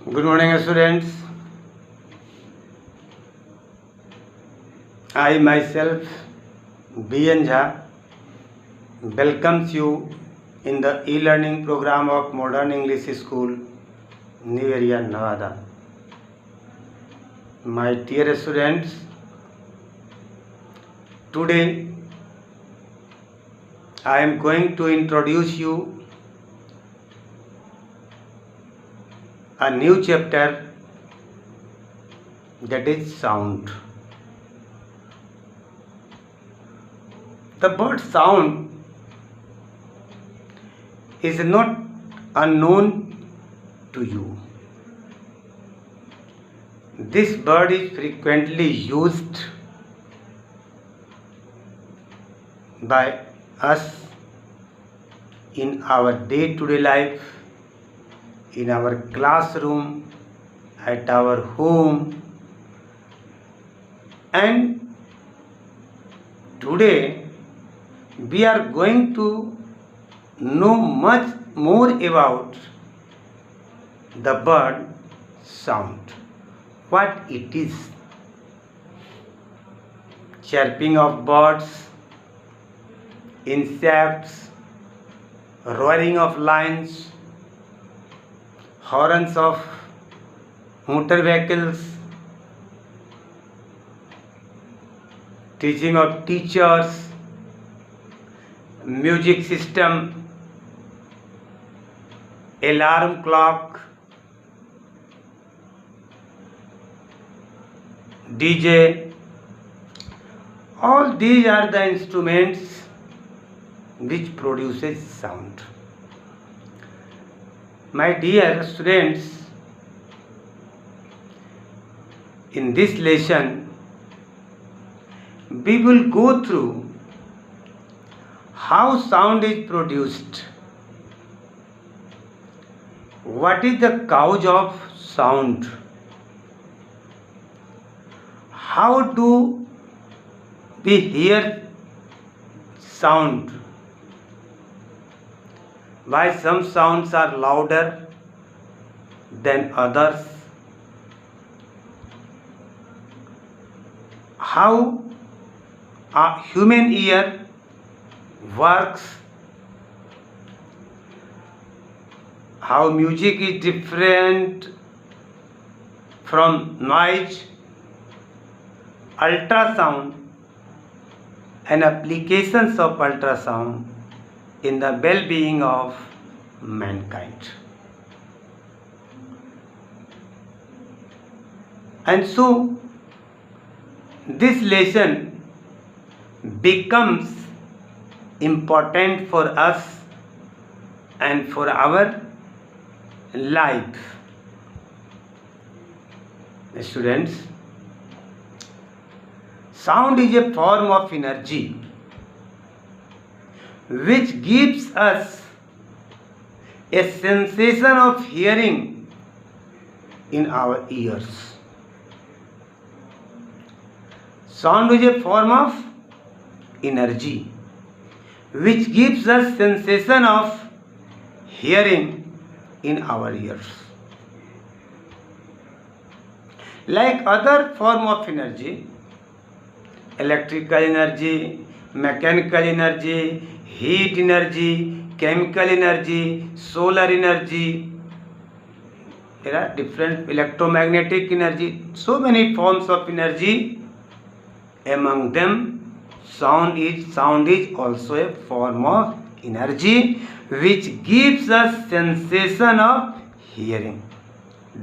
Good morning, students. I myself, B.N. Jha, welcomes you in the e-learning program of Modern English School, New Area, Nevada. My dear students, today I am going to introduce you a new chapter, that is sound. The word sound is not unknown to you. This word is frequently used by us in our day-to-day life, in our classroom, at our home, and today we are going to know much more about the word sound, what it is. Chirping of birds, insects, roaring of lions, horns of motor vehicles, teaching of teachers, music system, alarm clock, DJ, all these are the instruments which produces sound. My dear students, in this lesson we will go through how sound is produced, what is the cause of sound, how do we hear sound, why some sounds are louder than others, how a human ear works, how music is different from noise, ultrasound and applications of ultrasound in the well-being of mankind. And so this lesson becomes important for us and for our life. Students, sound is a form of energy which gives us a sensation of hearing in our ears. Sound is a form of energy which gives us sensation of hearing in our ears. Like other form of energy, electrical energy, mechanical energy, heat energy, chemical energy, solar energy, there are different electromagnetic energy, so many forms of energy. Among them, sound is also a form of energy which gives us sensation of hearing.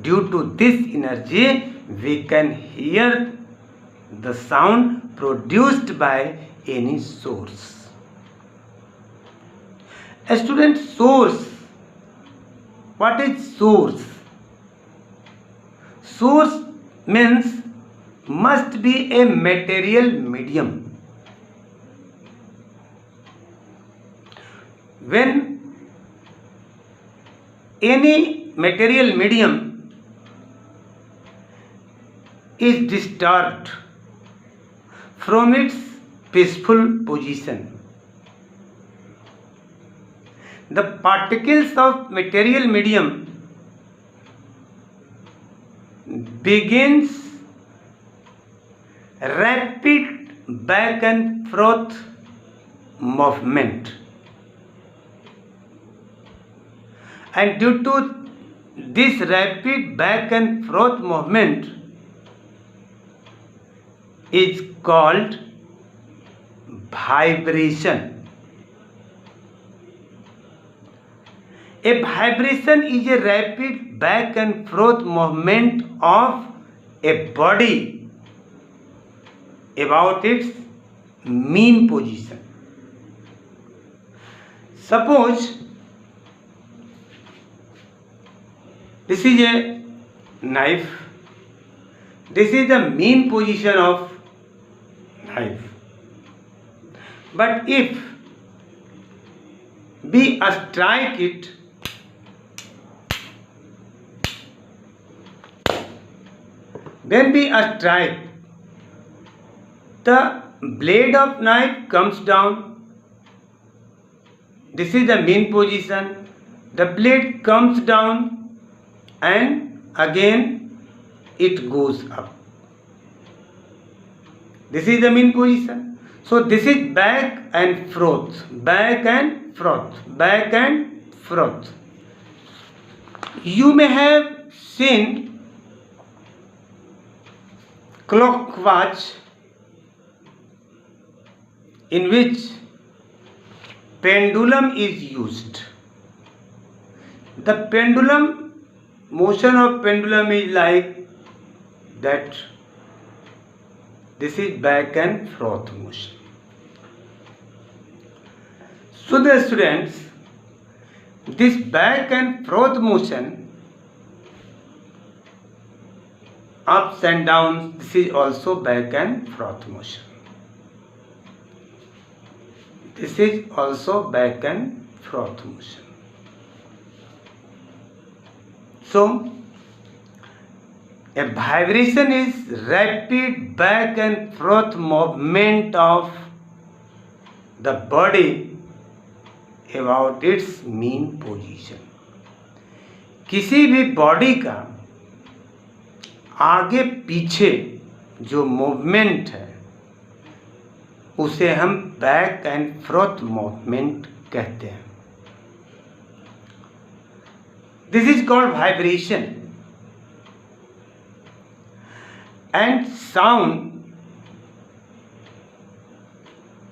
Due to this energy, we can hear the sound produced by any source. A student, source. What is source? Source means must be a material medium. When any material medium is disturbed from its peaceful position, the particles of material medium begins rapid back and forth movement, and due to this rapid back and forth movement is called vibration. A vibration is a rapid back and forth movement of a body about its mean position. Suppose this is a knife. This is the mean position of knife. But if we strike it, when we strike, the blade of knife comes down. This is the mean position. The blade comes down and again it goes up. This is the mean position. So this is back and forth, back and forth, back and forth. You may have seen clock watch in which pendulum is used. The motion of pendulum is like that. This is back and forth motion. So the students, this back and forth motion, ups and downs, this is also back and forth motion. This is also back and forth motion. So, a vibration is rapid back and forth movement of the body about its mean position. किसी भी body का आगे पीछे जो movement है उसे हम back and froth movement कहते हैं. This is called vibration. And sound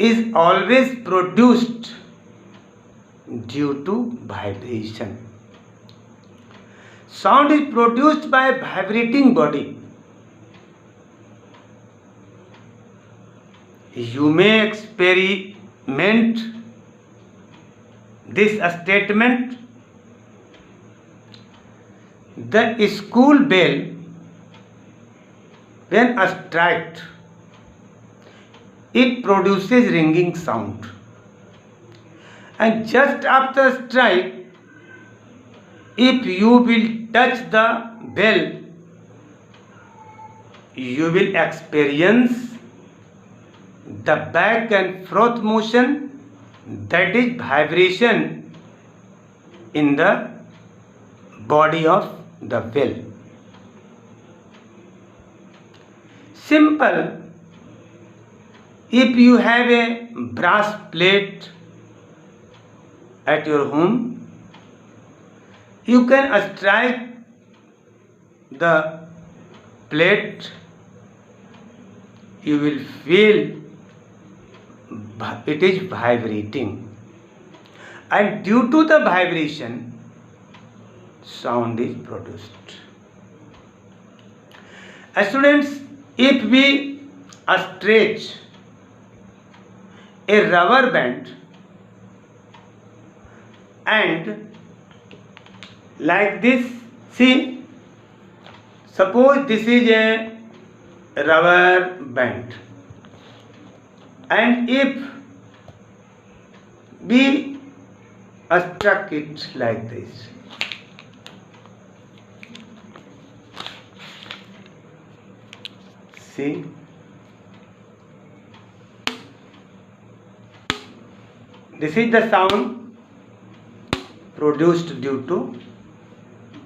is always produced due to vibration. Sound is produced by vibrating body. You may experiment this statement. The school bell, when struck, it produces ringing sound. And just after strike, if you will touch the bell, you will experience the back and forth motion, that is vibration in the body of the bell. Simple. If you have a brass plate at your home, you can strike the plate, you will feel it is vibrating, and due to the vibration sound is produced. Students, if we stretch a rubber band and like this, see, suppose this is a rubber band, and if we struck it like this, see, this is the sound produced due to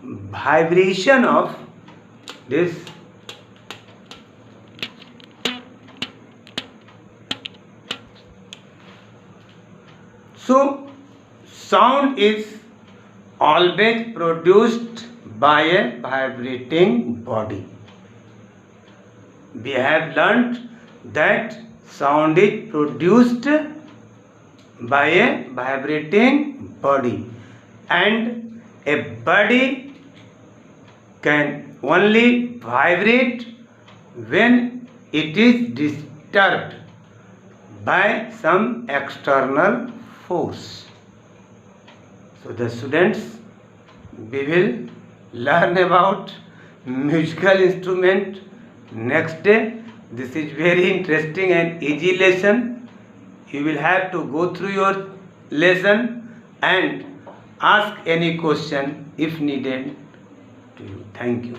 vibration of This so sound is always produced by a vibrating body. We have learnt that sound is produced by a vibrating body, and a body can only vibrate when it is disturbed by some external force. So the students, we will learn about musical instrument next day. This is very interesting and easy lesson. You will have to go through your lesson and ask any question if needed to you. Thank you.